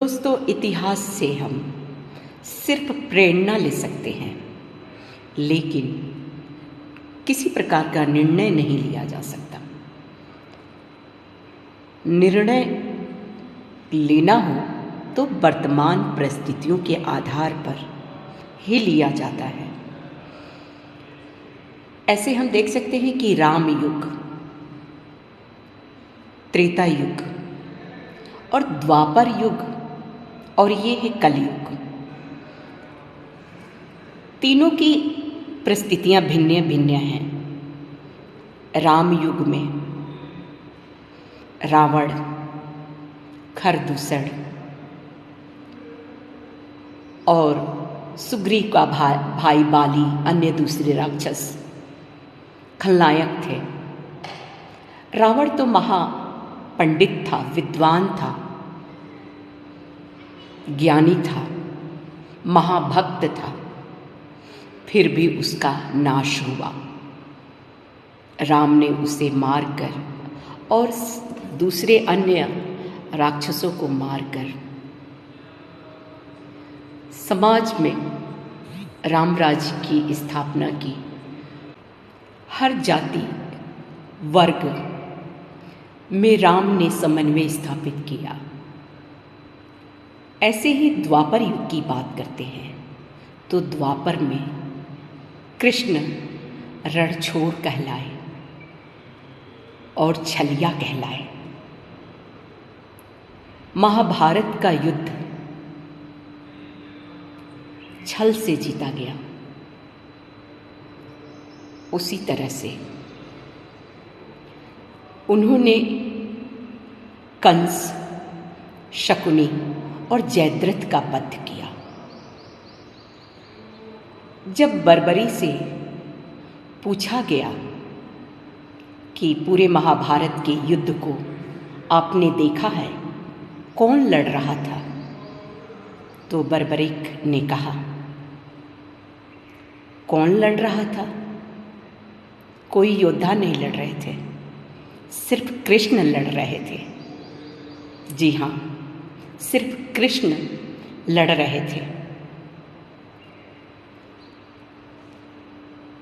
दोस्तों, इतिहास से हम सिर्फ प्रेरणा ले सकते हैं, लेकिन किसी प्रकार का निर्णय नहीं लिया जा सकता। निर्णय लेना हो तो वर्तमान परिस्थितियों के आधार पर ही लिया जाता है। ऐसे हम देख सकते हैं कि राम युग, त्रेता युग और द्वापर युग और ये है कलयुग। तीनों की परिस्थितियां भिन्न भिन्न हैं। राम युग में रावण, खरदूषण और सुग्रीव का भाई बाली, अन्य दूसरे राक्षस खलनायक थे। रावण तो महापंडित था, विद्वान था, ज्ञानी था, महाभक्त था, फिर भी उसका नाश हुआ। राम ने उसे मारकर और दूसरे अन्य राक्षसों को मारकर समाज में राम राज्य की स्थापना की। हर जाति वर्ग में राम ने समन्वय स्थापित किया। ऐसे ही द्वापर युग की बात करते हैं तो द्वापर में कृष्ण रणछोड़ कहलाए और छलिया कहलाए। महाभारत का युद्ध छल से जीता गया। उसी तरह से उन्होंने कंस, शकुनी और जयद्रथ का वध किया। जब बर्बरी से पूछा गया कि पूरे महाभारत के युद्ध को आपने देखा है, कौन लड़ रहा था, तो बर्बरीक ने कहा, कौन लड़ रहा था? कोई योद्धा नहीं लड़ रहे थे, सिर्फ कृष्ण लड़ रहे थे। जी हाँ, सिर्फ कृष्ण लड़ रहे थे।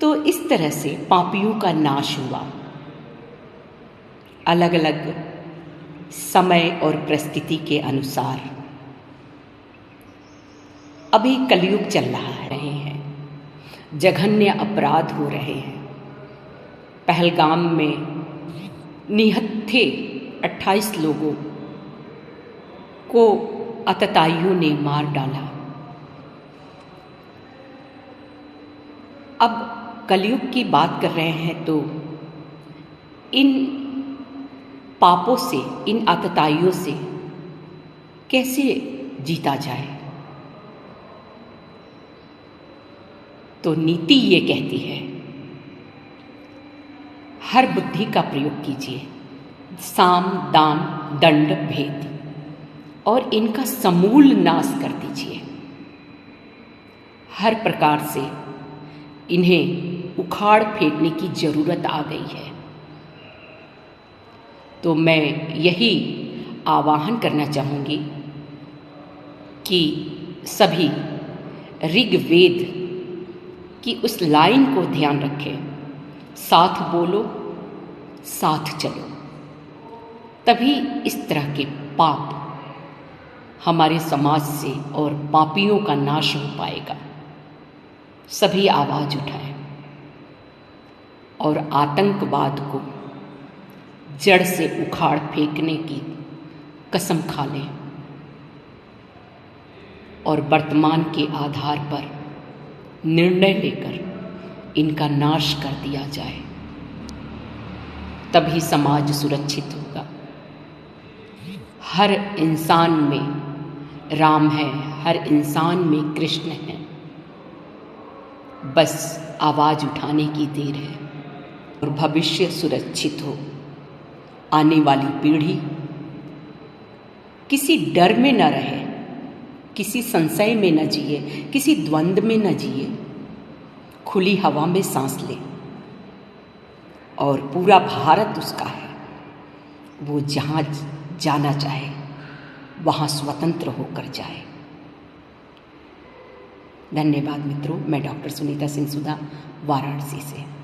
तो इस तरह से पापियों का नाश हुआ। अलग अलग समय और परिस्थिति के अनुसार अभी कलयुग चल रहे हैं, जघन्य अपराध हो रहे हैं। पहलगाम में निहत्थे 28 लोगों को आतताइयों ने मार डाला। अब कलयुग की बात कर रहे हैं तो इन पापों से, इन आतताइयों से कैसे जीता जाए? तो नीति ये कहती है, हर बुद्धि का प्रयोग कीजिए, साम दाम दंड भेद, और इनका समूल नाश कर दीजिए। हर प्रकार से इन्हें उखाड़ फेंकने की जरूरत आ गई है। तो मैं यही आह्वान करना चाहूँगी कि सभी ऋग्वेद की उस लाइन को ध्यान रखें, साथ बोलो साथ चलो, तभी इस तरह के पाप हमारे समाज से और पापियों का नाश हो पाएगा। सभी आवाज़ उठाएं और आतंकवाद को जड़ से उखाड़ फेंकने की कसम खा लें और वर्तमान के आधार पर निर्णय लेकर इनका नाश कर दिया जाए, तभी समाज सुरक्षित होगा। हर इंसान में राम है, हर इंसान में कृष्ण है, बस आवाज़ उठाने की देर है और भविष्य सुरक्षित हो। आने वाली पीढ़ी किसी डर में न रहे, किसी संशय में न जिए, किसी द्वंद्व में न जिए, खुली हवा में सांस ले और पूरा भारत उसका है। वो जहाँ जाना चाहे वहाँ स्वतंत्र होकर जाए। धन्यवाद मित्रों। मैं डॉक्टर सुनीता सिंह सुधा, वाराणसी से।